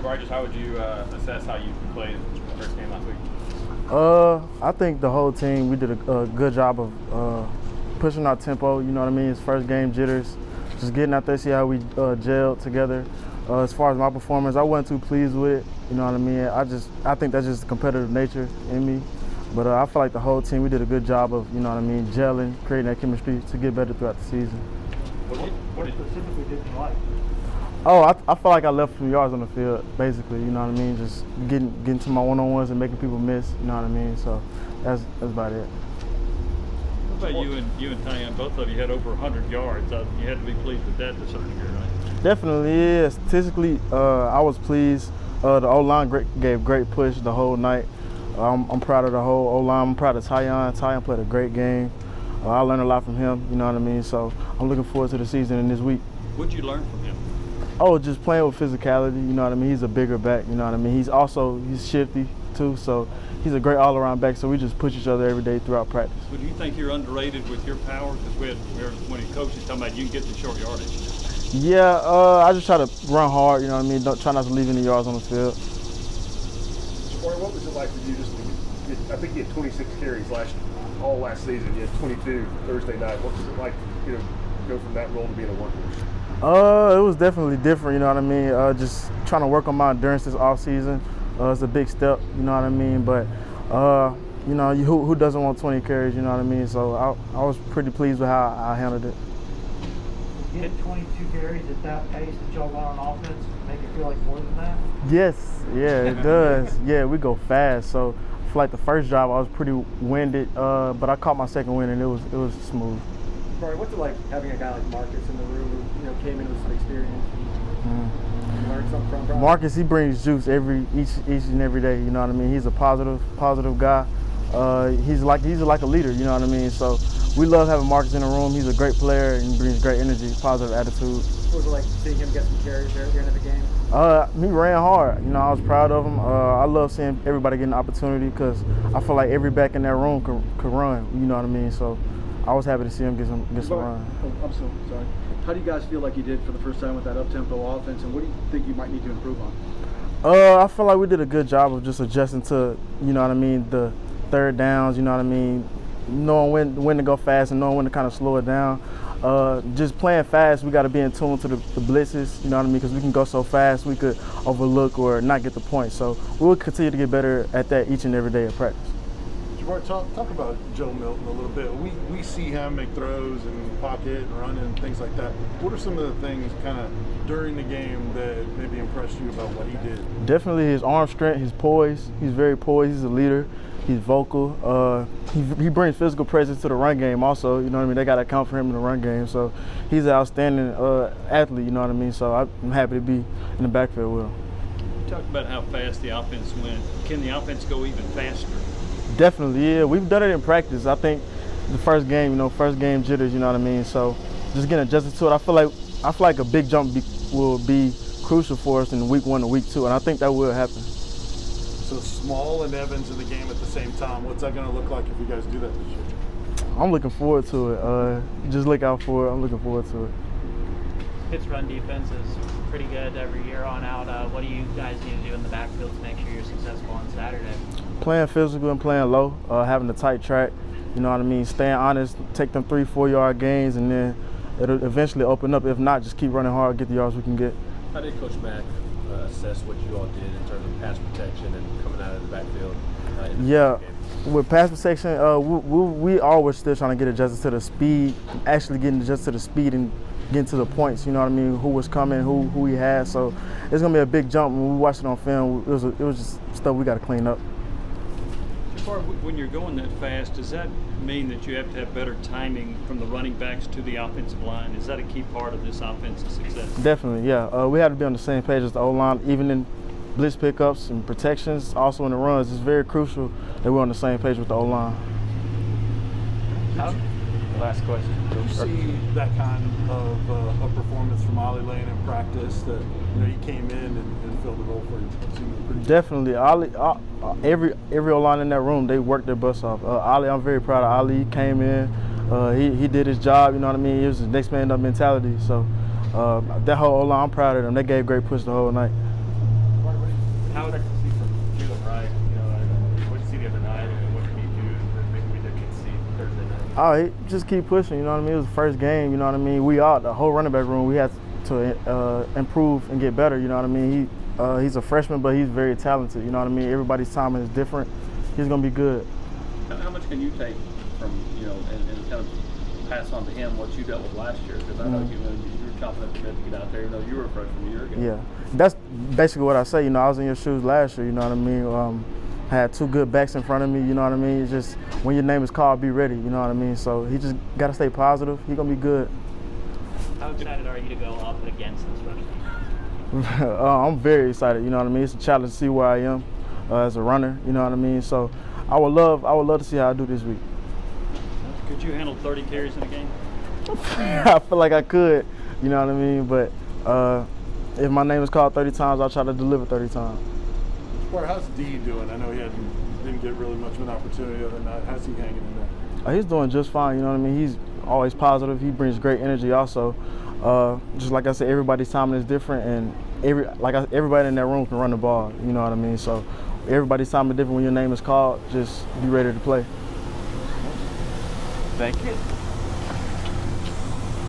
Jabari, just how would you assess how you played the first game last week? I think the whole team, we did a good job of pushing our tempo, you know what I mean? It's first game jitters, just getting out there, see how we gelled together. As far as my performance, I wasn't too pleased with it, you know what I mean? I think that's just the competitive nature in me. But I feel like the whole team, we did a good job of, you know what I mean, gelling, creating that chemistry to get better throughout the season. What specifically did you like? Oh, I feel like I left some yards on the field, basically, you know what I mean? Just getting to my one-on-ones and making people miss, you know what I mean? So that's about it. What about you and Tyon? Both of you had over 100 yards. You had to be pleased with that to a certain degree, right? Definitely, yeah. Statistically, I was pleased. The O-line gave great push the whole night. I'm proud of the whole O-line. I'm proud of Tyon. Tyon played a great game. I learned a lot from him, you know what I mean? So I'm looking forward to the season and this week. What did you learn from him? Oh, just playing with physicality, you know what I mean? He's a bigger back, you know what I mean? He's shifty too, so he's a great all-around back, so we just push each other every day throughout practice. Well, do you think you're underrated with your power? Because we heard when he coaches talking about you can get the short yardage. Yeah, I just try to run hard, you know what I mean? Try not to leave any yards on the field. Jabari, what was it like for you just to get, I think you had 26 carries all last season. You had 22 Thursday night. What was it like, go from that role to being a workhorse? It was definitely different, you know what I mean? Just trying to work on my endurance this off season. It's a big step, you know what I mean? But, you know, who doesn't want 20 carries, you know what I mean? So I was pretty pleased with how I handled it. You hit 22 carries at that pace that y'all got on offense, make it feel like more than that? Yes, yeah, it does. Yeah, we go fast. So for like the first drive, I was pretty winded, but I caught my second wind and it was smooth. Jabari, what's it like having a guy like Marcus in the room who came in with some experience and learned something from? Probably? Marcus, he brings juice each and every day. You know what I mean? He's a positive guy. He's like a leader. You know what I mean? So we love having Marcus in the room. He's a great player and he brings great energy, positive attitude. What was it like seeing him get some carries there at the end of the game? He ran hard. You know, I was proud of him. I love seeing everybody get an opportunity because I feel like every back in that room could run. You know what I mean? So I was happy to see him get some run. Oh, I'm so sorry. How do you guys feel like you did for the first time with that up-tempo offense, and what do you think you might need to improve on? I feel like we did a good job of just adjusting to, you know what I mean, the third downs, you know what I mean, knowing when to go fast and knowing when to kind of slow it down. Just playing fast, we got to be in tune to the blitzes, you know what I mean, because we can go so fast we could overlook or not get the point. So we'll continue to get better at that each and every day of practice. Jabari, talk about Joe Milton a little bit. We see him make throws and pocket and run and things like that. What are some of the things kind of during the game that maybe impressed you about what he did? Definitely his arm strength, his poise. He's very poised. He's a leader. He's vocal. He brings physical presence to the run game also. You know what I mean? They got to account for him in the run game. So he's an outstanding athlete, you know what I mean? So I'm happy to be in the backfield with him. You talked about how fast the offense went. Can the offense go even faster? Definitely, yeah. We've done it in practice. I think the first game jitters, you know what I mean? So just getting adjusted to it. I feel like a big jump will be crucial for us in week 1 and week 2, and I think that will happen. So Small and Evans in the game at the same time. What's that going to look like if you guys do that this year? I'm looking forward to it. Just look out for it. I'm looking forward to it. Pitt's run defense is pretty good every year on out. What do you guys need to do in the backfield to make sure you're successful on Saturday? Playing physical and playing low, having a tight track, you know what I mean, staying honest, take them 3-4 yard gains, and then it'll eventually open up. If not, just keep running hard, get the yards we can get. How did Coach Mack assess what you all did in terms of pass protection and coming out of the backfield? With pass protection, we always still trying to get adjusted to the speed, actually getting adjusted to the speed and getting to the points, you know what I mean, who was coming, who he had. So it's going to be a big jump. When we watched it on film, it was just stuff we got to clean up. When you're going that fast, does that mean that you have to have better timing from the running backs to the offensive line? Is that a key part of this offensive success? Definitely, yeah. We had to be on the same page as the O-line, even in blitz pickups and protections, also in the runs. It's very crucial that we're on the same page with the O-line. Last question. Do you see that kind of performance from Ollie Lane in practice that he came in and filled the role for you? Definitely. Ollie, every O-line in that room, they worked their butts off. Ollie, I'm very proud of Ollie. He came in, he did his job, you know what I mean? It was the next man up mentality. So that whole O-line, I'm proud of them. They gave great push the whole night. What How Expect to see from Jalen Wright, what did you see the other night, and what can he do that maybe we didn't see Thursday night? Oh, he just keep pushing, you know what I mean? It was the first game, you know what I mean? We all, the whole running back room, we had to improve and get better, you know what I mean? He's a freshman, but he's very talented, you know what I mean? Everybody's timing is different. He's going to be good. How much can you take from, and kind of pass on to him what you dealt with last year? Because I know you were chomping at the bit to get out there, even though you were a freshman a year ago. Yeah, that's basically what I say. I was in your shoes last year, you know what I mean? Had two good backs in front of me, you know what I mean? It's just when your name is called, be ready, you know what I mean? So he just got to stay positive. He's going to be good. How excited are you to go up against this rush defense? I'm very excited, you know what I mean? It's a challenge to see where I am as a runner, you know what I mean? So I would love to see how I do this week. Could you handle 30 carries in a game? I feel like I could, you know what I mean? But if my name is called 30 times, I'll try to deliver 30 times. Or how's D doing? I know he didn't get really much of an opportunity other than that. How's he hanging in there? He's doing just fine, you know what I mean? He's always positive. He brings great energy also. Just like I said, everybody's timing is different, and everybody in that room can run the ball, you know what I mean? So everybody's timing is different. When your name is called, just be ready to play. Thank you.